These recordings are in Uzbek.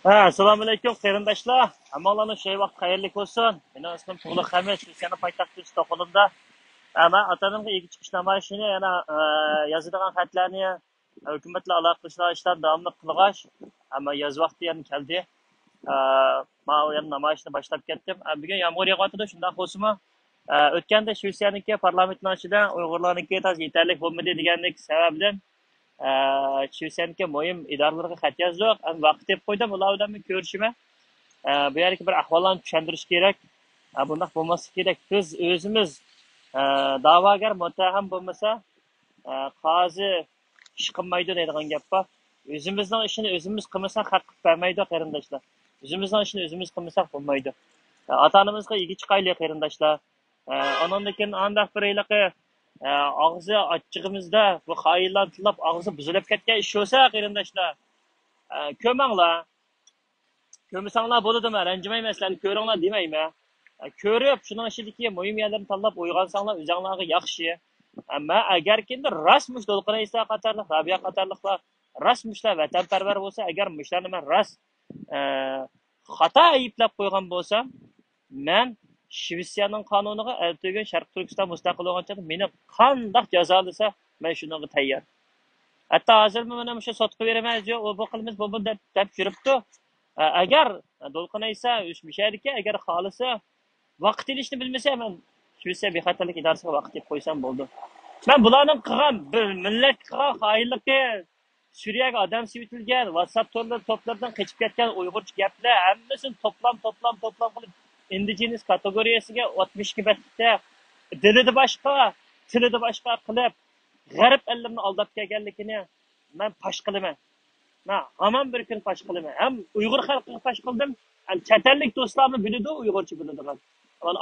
Assalomu alaykum qarindoshlar. Hammalarning shay vaqt xayrli bo'lsin. Mening ismim Tug'liq Hamis, Rossiyaning poytaxti Stokgolmda. Ama atanimga ega chiqish namoyishini yana yozadigan xatlarni hukumat bilan aloqa ishlar davomli qilg'ash. Ama yoz vaqti yana keldi. Men u yana namoyishni boshlab ketdim. Bugun yomg'ir yog'ayotdi, shunday bo'lsa-mu, o'tganda Shvetsiyaniki parlamentning ichida Uyg'urlarniki tez yetarli bo'lmadi deganlik sababdan Shvetsiyaniki muhim idoralarga xat yozdik. Vaqt deb qo'ydim, ular bilan ko'rishima. Bu yerga bir ahvollarni tushuntirish kerak. Bunday bo'lmasa kerak. Biz o'zimiz da'vogar muttaham bo'lmasa, qozi ish qilmaydi deydigan gap bor. O'zimizning ishini o'zimiz qilmasak haq bermaydi qarindoshlar. O'zimizning ishini o'zimiz qilmasak bo'lmaydi. Ota-onamizga ega chiqaylik qarindoshlar. Ondan keyin andaq bir yiliqi og'zi ochchig'imizda bu xoinlar tilab og'zi buzilib ketgan ish bo'lsa qarindoshlar, ko'manglar. Ko'msanglar bo'ladimi? Ranjimayman, sizlarni ko'ringlar demayman. Ko'rib, shuning ichidagi muhim yerlarni tanlab o'ygansanglar o'zinglarga yaxshi. Ammo agar kimdir rasmush To'lqin Iso qatorliq, Rabiya qatorliqlar rasmushlar vatanparvar bo'lsa, agar mushlarni men xato ayblab qo'ygan bo'lsam, men Shvetsiyaning qonuniga aytilgan Sharq Turkiston mustaqil bo'lgancha meni qanday jazolasa, men shunga tayyor. Hatto hozir men o'sha sotib beraman, yo'q, bu qilmiz bu deb yuribdi. Agar To'lqin Iso o'smishadiki, agar xolisa vaqt ilishni bilmasa, men Shvetsiya bexatarlik idorasiga vaqt deb qo'ysam bo'ldi. Men bularning qilgan bir millat qilgan xoinligi, Suriyaga odam sivitilgan, WhatsApp to'plardan qochib ketgan Uyg'urcha gaplar hammasini to'plam qilib indigenous kategoriyasiga 62 betda dilida boshqa, tilida boshqa qilib g'arb ellarni aldab kelganligini men pash qilaman. Men hamon bir kun pash qilaman. Ham Uyg'ur xalqiga pash qildim, ham chet ellik do'stlarni biladi, Uyg'urcha biladigan.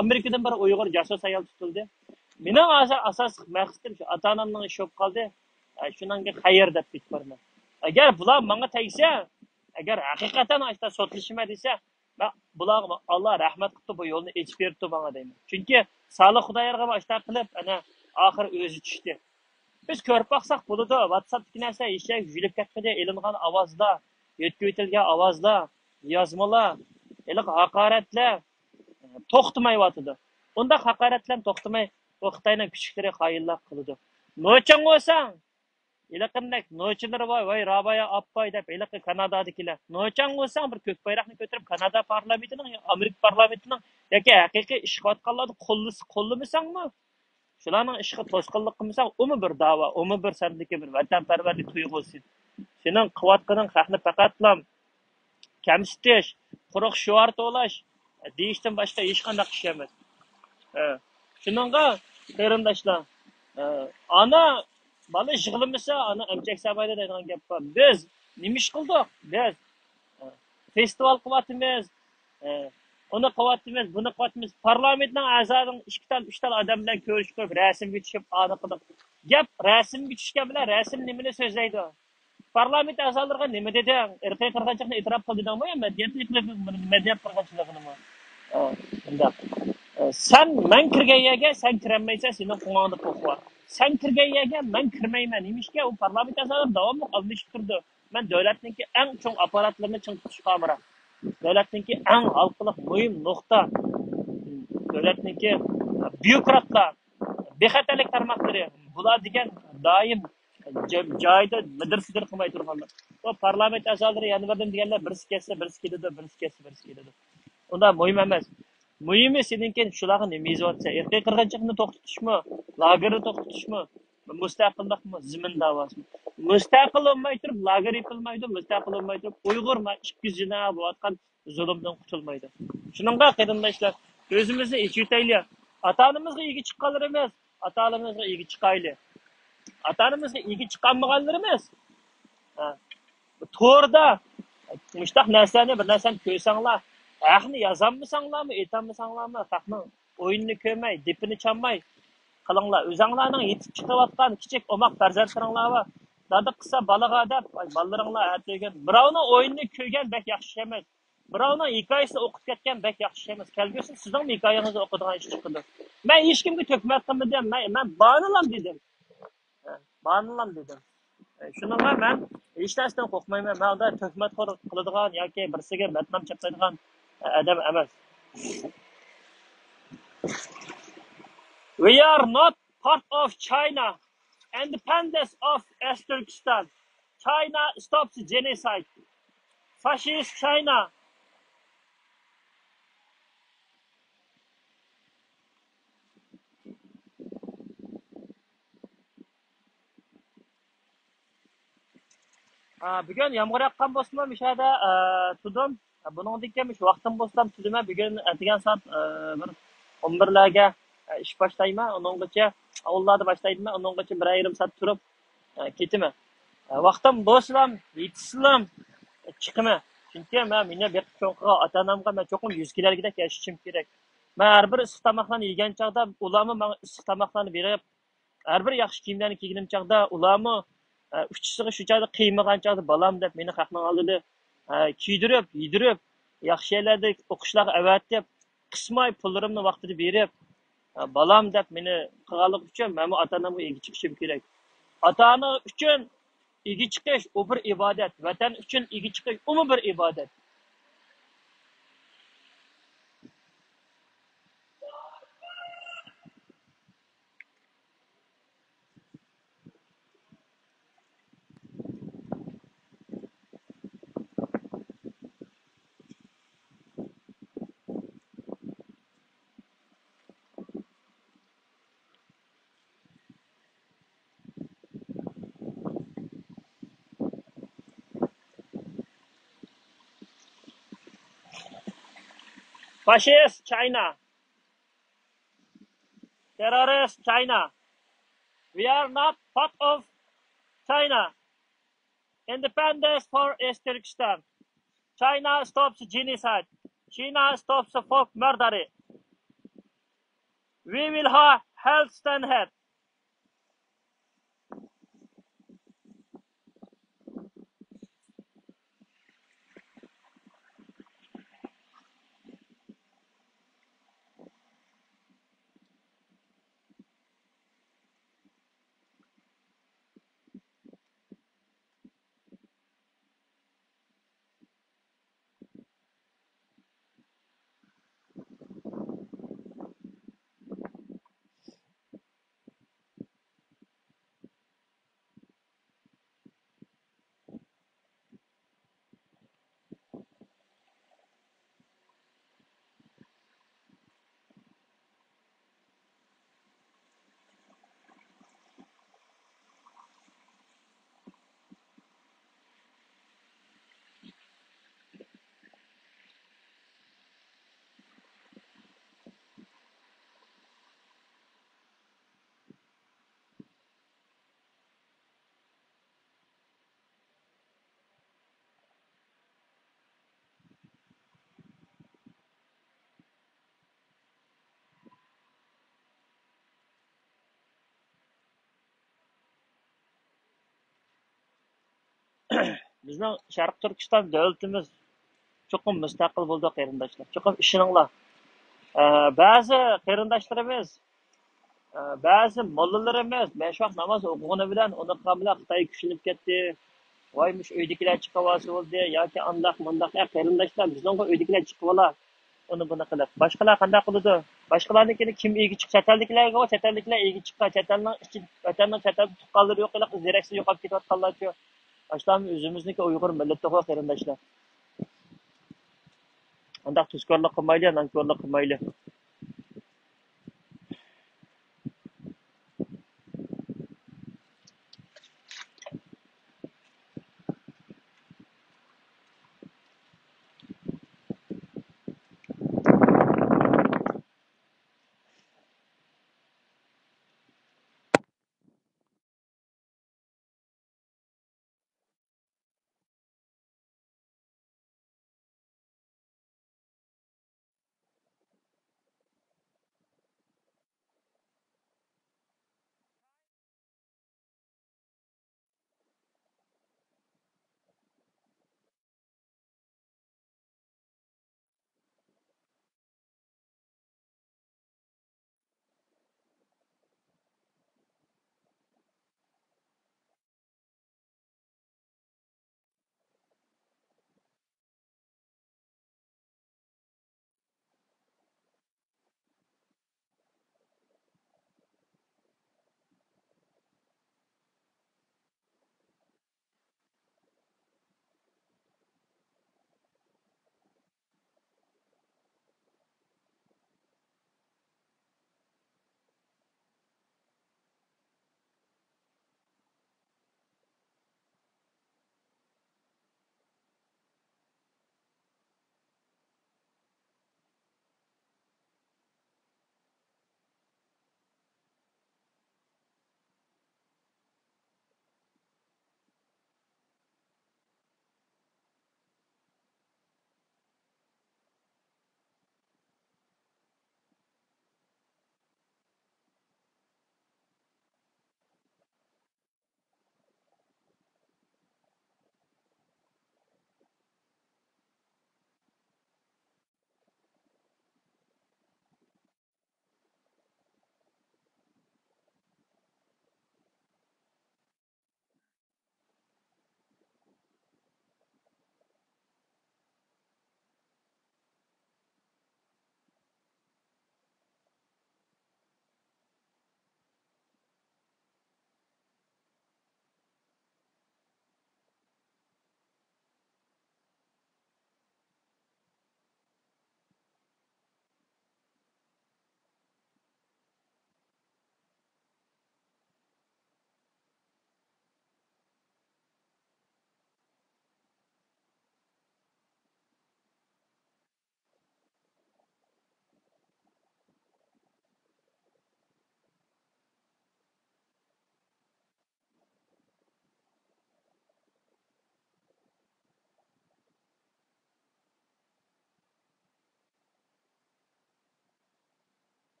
Amerikadan bir Uyg'ur jasus ayol tutildi. Mening asosiy maqsadim shu, ota-onamning ishi bo'lib qoldi. Shunanga xayr deb bitparman. Agar bular menga tegsa, agar haqiqatan ashta sotlishima desa, men bularga Alloh rahmat qilib bu yo'lni ochib berdi menga deyman. Chunki Solih Xudoyorga ashta qilib, ana oxir o'zi tushdi. Biz ko'rib baqsaq bo'ladi, WhatsAppdagi narsa eshak yulib ketmadi, elingan ovozlar, yetkazilgan ovozlar, yozmalar, iliq haqoratlar to'xtamayotdi. Unda haqoratlar to'xtamay, bu Xitoyning kuchiklari xoinlar qiladi. Nochang bo'lsang, iliqindak nochilar voy Rabaya Appay deb iliqi Kanadadagilar. Nochang bo'lsang bir ko'k bayroqni ko'tarib Kanada parlamentining, Amerika parlamentining yoki haqiqiy ish qilayotganlarni qo'llamasangmi? Shularning ishga to'sqinlik qilmasang, umi bir da'vo, umi bir sendiki bir vatanparvarlik tuyg'usi. Sening qilayotganing haqni faqatlam kamsitish, quruq shuar to'lash deyishdan boshqa hech qanday ish emas. Shuningga qarindoshlar, ana bola yig'ilmasa, ana amchak samaydi degan gap bor. Biz nima ish qildik? Biz festival qilyapmiz, uni qilyapmiz, buni qilyapmiz. Parlamentning a'zolarining 2-3 ta odam bilan ko'rishib, rasmga tushib aniqladik. Gap rasmga tushgan bilan rasm nimani so'zlaydi? Parlament a'zolariga nima dedi? Irqiy qirg'inchilikni e'tirof qildingmi? Madaniyat qirg'inchiligini. Bunda. Sen men kirgan yerga sen kirolmaysan, sening qulog'ingda to'q bor. Sen kirgan yerga men kirmayman. Nimishga u parlament a'zolari davomli almashib turdi. Men davlatningki eng chong apparatlarini ching tutish qamira. Davlatningki eng xalqliq muhim nuqta. Davlatningki byurokratlar, bexatarlik tarmoqlari, bular degan doim joyida midir-sidir qilmay turganlar. Bu parlament a'zolari yana birdan deganlar birisi kelsa, birisi keladi. Unda muhim emas. Muhimi seninki shularga nima yozsa, erkak qirg'inchilikni to'xtatishmi, lagerni to'xtatishmi, mustaqillikmi, zimin davosimi. Mustaqil bo'lmay turib, lager yopilmaydi, mustaqil bo'lmay turib, Uyg'ur 200 yildan bo'layotgan zulmdan qutulmaydi. Shuningga qarindoshlar, o'zimizni echitaylik. Ota-onamizga ega chiqqanlarimiz, ota-onamizga ega chiqaylik. Ota-onamizga ega chiqqanmaganlarimiz to'g'rida mushtaq narsani bir narsani ko'rsanglar, haqni yozolmasanglarmi, aytolmasanglarmi, haqning o'yinini ko'rmay, dipini chanmay qilinglar. O'zinglarning yetib chiqayotgan kichik omoq farzandlaringlar va dada qilsa balaga deb bolalaringlar aytgan. Birovning o'yinini ko'rgan bek yaxshi emas. Birovning hikoyasini o'qib ketgan bek yaxshi emas. Kelgusi sizning hikoyangizni o'qidigan ish chiqdi. Men hech kimga to'kmat qilmadim. Men bonilam dedim. Bonilam dedim. Shuningga men Hech narsadan qo'rqmayman. Men unday tuhmatxo'r qiladigan yoki birisiga matnam chaplaydigan odam emas. We are not part of China. Independence of East Turkestan. China stops genocide. Fascist China. Bugun yomg'ir yoqqan bo'lsa, mishada tudim. Buningdan keyin vaqtim bo'lsa, tudima bugun atgan soat bir 11larga ish boshlayman. Uninggacha avvallarda boshlayman. Uninggacha 1,5 soat turib ketaman. Vaqtim bo'lsa, yetishsam chiqaman. Chunki meni bir cho'nqiga ota-onamga men cho'qim 100 kiloligidek yashashim kerak. Men har bir issiq tomoqlarni yegan chog'da ularni menga issiq tomoqlarni berib, har bir yaxshi kiyimlarni kiyganim chog'da ularni uchisiga shu chog'da qiymagan chog'da balam deb meni haqning oldida kiydirib, yedirib, yaxshi yerlarda o'qishlarga avatib, qismay pullarimni vaqtida berib, balam deb meni qilganlik uchun men ota-onamga ega chiqishim kerak. Ota-ona uchun ega chiqish u bir ibodat, vatan uchun ega chiqish u bir ibodat. Fascist China. Terrorist China. We are not part of China. Independence for East Turkestan. China stops genocide. China stops folk murder. We will have health stand head. Bizning Sharq Turkiston davlatimiz cho'qim mustaqil bo'ldi qarindoshlar. Cho'qim ishoninglar. Ba'zi qarindoshlarimiz, ba'zi mollalarimiz mashvaq namoz o'qigani bilan uni qabla Xitoy kuchlanib ketdi. Voymish uydagilar chiqib oldi yoki andaq mundaq qarindoshlar bizning uydagilar chiqib olar. Uni buni qilib. Boshqalar qanday qiladi? Boshqalarnikini kim egi chiqsa, chatalliklarga, chatalliklar egi chiqsa, chatalning ichi, vatanning chatal tuqqanlari yo'q, zeraksiz yo'qolib ketayotganlarcha. Ashtam o'zimizniki Uyg'ur millatiga qarindoshlar. Andaq tuzkorlik qilmaydi, nankorlik qilmaydi.